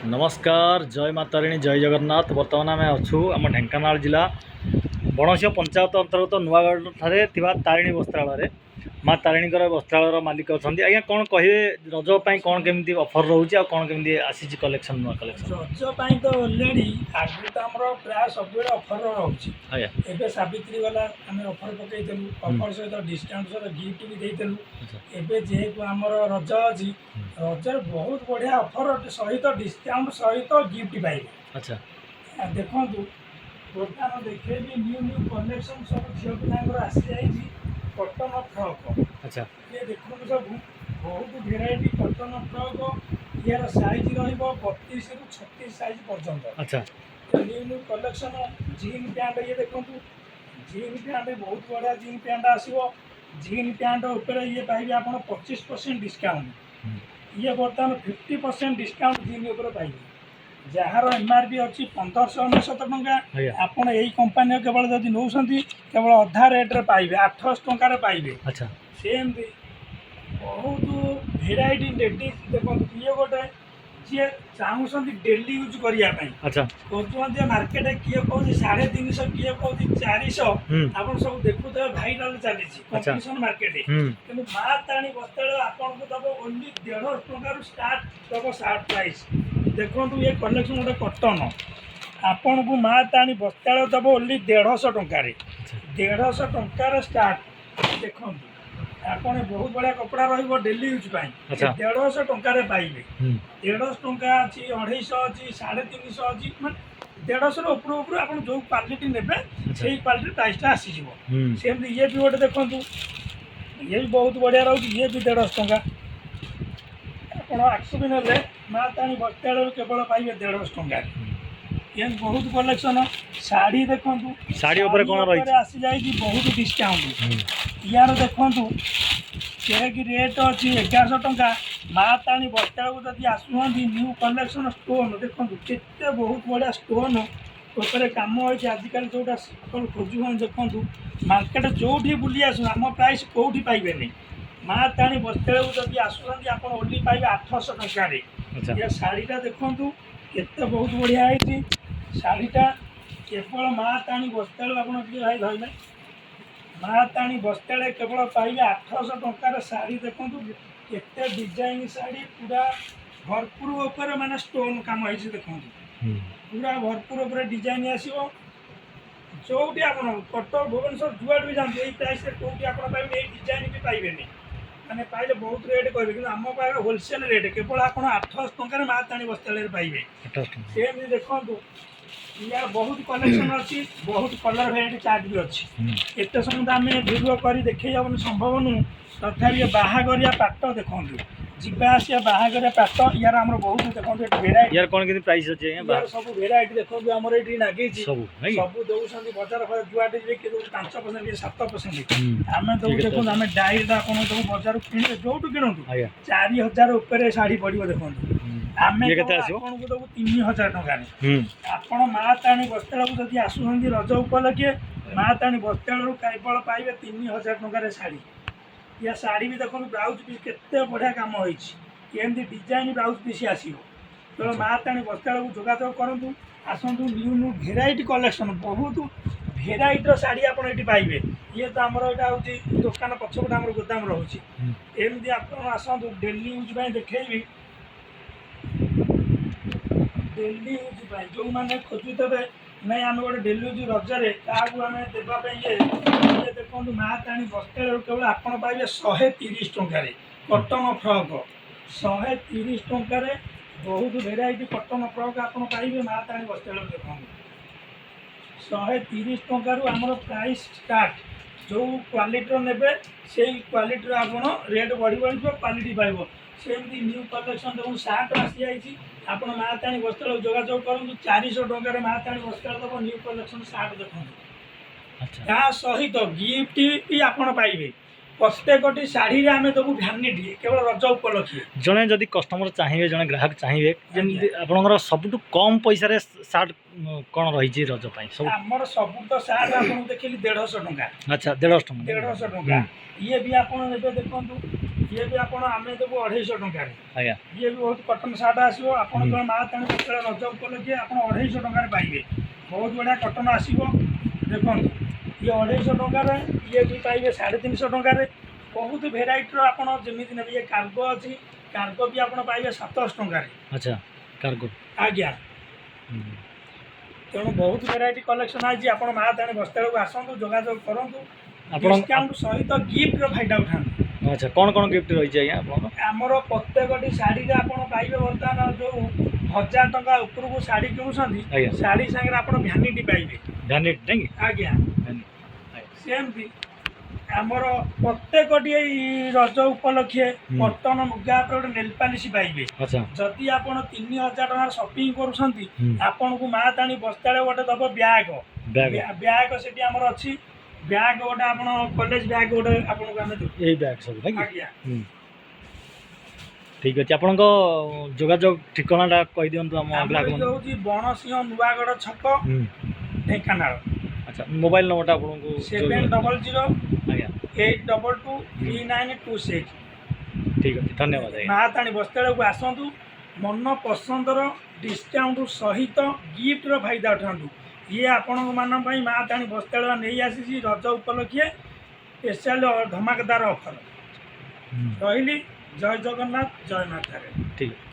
नमस्कार जय माँ तारिणी जय जगन्नाथ। बर्तमान आम अच्छु आम ढेंकानाल जिला बणसिया पंचायत अंतर्गत नुआगढ़ ठारे तारिणी वस्त्रालय माँ तारिणी वस्त्रालय मालिक अच्छा आज्ञा कौन कहे रज कौन केमी ऑफर रोचे कौन केमी आसी कलेक्शन नुआ कलेक्शन रज तो अलरेडी आगे तो आम प्राय सब अफर रोचे एवं सावित्री गला आम अफर पकईलु अफर सहित डिस्काउंट सहित गिफ्ट भी देलु एवं जेहेतु आम रज अच्छी रजर बहुत बढ़िया अफर सहित डिस्काउंट सहित गिफ्ट पाइबे। अच्छा देखु बर्तमान देखे न्यू न्यू कलेक्शन सब झील पिला आसी जाइए कटन फ्रक। अच्छा ये देखो सब बहुत भेराइटी कटन फ्रक यार साइज रीस रु 36 साइज पर्यंत। अच्छा new new collection gene pant ये देखो जीन पैंट बहुत बढ़िया जीन पैंट आसो जीन पैंट उपर ये पाइबे आप 25% डिस्काउंट ये बर्तमान 50% डिस्काउंट जीन उपर पाइबे जार एमआरपी अच्छी 1599 टंका आपड़ यही कंपानी केवल जब नौ केवल अधा रेट्रे पाइबे 800 टंकार पाइबे। अच्छा सेमती बहुत भेराइटी लेडीज देखो किए गोटे जी चाहूँ डेली यूज करने। अच्छा खोजुँ मार्केट किए कौन 350 किए कौन 400 आप सब देखुए भाइराल चली कंपटीशन मार्केट कि माँ ताणी वस्त्रालय आपन को दब ओनली 150 टंकार स्टार्ट दब शार्ट प्राइस। देखो ये कलेक्शन गोटे कटन आपन को माँ ताणी वस्त्रालय दब ओनली 150 टंकार 150 टंकार स्टार्ट। देखो आपने बहुत बढ़िया कपड़ा रही डेली यूज 150 टंकार पाइबे 150 टंका अच्छी 250 अच्छी 350 अच्छी मैं 150 ऊपर आप जो क्वालिटी ने से क्वालिटी प्राइसटा आसीज सेमती ये भी गोटे देखो ये भी बहुत बढ़िया रही ये भी 150 टंका आप आखु भी ना माँ ताणी वस्त्रालय केवल पाइबे 150 टंका। ये बहुत कलेक्शन शाढ़ी देखो शाढ़ी आसी जाए बहुत डिस्काउंट यार देखु चेक रेट अच्छी 1100 टंका माँ ताणी वस्त्रालय जब आसुँच न्यू कलेक्शन स्टोन देखो के बहुत बढ़िया स्टोन उपर कम होती आजिकल जोटा खोजुन देखो मार्केट जो बुली आसु आम प्राइस कौटी पाइबे माँ ताणी वस्त्रालय जब आसुँच आप ओनली पाइबे 800 टंकार। ये शाढ़ीटा देखु के बहुत बढ़िया है शाढ़ीटा केवल माँ ताणी वस्त्रालय आप भाई धरले माँ ताणी वस्त्रालय केवल पाइबे 800 टंकार शाढ़ी देखो केते डिजाइन शाढ़ी पूरा भरपूर उपर माने स्टोन काम है देखो पूरा भरपूर उपर डिजाइन आसो जोटी आप कटक भुवनेश्वर जुआड़ भी जाते प्राइस कौटी आप पाइबे डिजाइन भी पाइबे मैंने पाइले बहुत रेट कहे कि आम पाखे होलसेल रेट केवल आप 800 टंकार माँ ताणी वस्त्रालय पाइबे। सेमती देखो यार बहुत कलेक्शन अच्छी बहुत कलर भेराइटी चार्ट भी अच्छी एत समय आम भिडियो कर देखे संभव नुह तथा बाहागरिया पाट देखो जावासिया बाहागरिया पाट यार आम बहुत देखो भेराइटी यार कौन प्राइस अच्छे सब भेराइटी देखो आम ये लगे सब दौरान बजार जुआटे जी किए 5% 7% आम दो देखो आम डायरीटा आप बजार किणे जो किणु 4000 उपर शाढ़ी पड़ो देखो आम आपको दबू 3000 टंका आपण माँ ताणी वस्त्रालय जब आसुँच रज उपलक्षे माँ ताणी वस्त्रालय केवल पाइबे 3000 टंकार शाढ़ी। या शाढ़ी भी देखो ब्लाउज पीस केते बढ़िया कम होमती डिजाइन ब्लाउज पीस आसो तो माँ ताणी वस्त्रालय जोगाजोग करूँ आसतु न्यू न्यू भेराइटी कलेक्शन बहुत भेराइटर शाढ़ी आप ये पाइबे। ये तो आमर यहाँ हूँ दुकान पछपटे आम गोदाम रोचे एमती आप आसतु डेली यूज देखी डेली यूज जो मैंने खोजुवे नहीं आम गोटे डेली यूज रजरे क्या आम देवाई ये देखो माँ ताणी वस्त्रालय केवल आप पाइबे 130 टंकार कटन फ्रक 130 टंकार बहुत भेराइटी कटन फ्रक आप पाइबे माँ ताणी वस्त्रालय देखो 130 टंकार आमर प्राइस स्टार्ट जो क्वालिटी ने से क्वालिटी आप रेट बढ़ी बढ़ क्वालिटी पाइब। सेमती न्यू कलेक्शन देखो सार्ट आसी जाइए आप माँ ताणी वस्त्रालय जोगाजोग करूँ 400 टंकार माँ ताणी वस्त्रालय दब न्यू कलेक्शन सार्ट देखो या सहित गिफ्ट भी आप पाइबे प्रत्येक शाढ़ी आम देवु भ्यानिटी केवल रज उपलक्षे जड़े जदि कस्टमर चाहिए जड़े ग्राहक चाहिए जमी आपंकर सबुठ कम पैसा सार्ट कौन रही रज आमर सब तो सार्ट आप देखिए 150 टंका। अच्छा 150 टंका ये भी आप देखो ये भी आपण आमे देबो 250 टंका रे आज्ञा ये भी बहुत कॉटन सार्ट आसीबो आपण को माँ ताणी बस्त्रालय रज उपलक्षे आपण 250 टंका रे पाइबे बहुत बढ़िया कॉटन आसीबो देखो ये 250 टंका रे ये भी पाइबे 350 टंका रे बहुत भेराइटी रो आपण जेमिति नेबे ये कार्गो अछि कार्गो भी आपण पाइबे 700 टंका रे अच्छा कार्गो आज्ञा तेणु बहुत भेराइटी कलेक्शन आज आपण माँ ताणी बस्त्रालय को आसंतु जोगाजोग करंतु आपण डिस्काउंट सहित गिफ्ट रो फायदा उठाନ୍ତୁ अच्छा कौन गिफ्ट रही है आज्ञा आपन आमर प्रत्येकटी शाढ़ी आपण पाइबे बर्तमान जो 1000 टंका उपरକୁ शाढ़ी किणुछंती आज्ञा शाढ़ी संगे आपण भ्यानिटी पाइबे भ्यानिटी नहीं आज्ञा सेमती आमर प्रत्येकटी रज उपलक्षे कॉटन मुगा गोटे नेल पॉलिश पाइबे अच्छा जदि आपण 3000 टंका शॉपिंग करूछंती आपण को माँ ताणी बस्त्रालय गोटे दब बैग बैग बैग सेठी आमर अछि बैग गोटे आपण कॉलेज बैग गोटे आपण को आमे देबो यही बैग सब नहीं आज्ञा ठीक अच्छे आपण जोगाजोग ठिकाना कही दिंतु आम ग्राहक जो बणसिंह नुआगढ़ छक ढेंकानाल अच्छा मोबाइल नंबर आपको 700 आज्ञा 822 3926 ठीक अच्छे धन्यवाद माँ ताणी बस्त्रालय को आसतु मन पसंदर डिस्काउंट सहित गिफ्ट रो फायदा उठातु ये आपण मान माँ ताणी बस्त्रालय नहीं आसी रज उपलक्षे स्पेशल धमाकेदार ऑफर रही जय जगन्नाथ जय माता। ठीक है।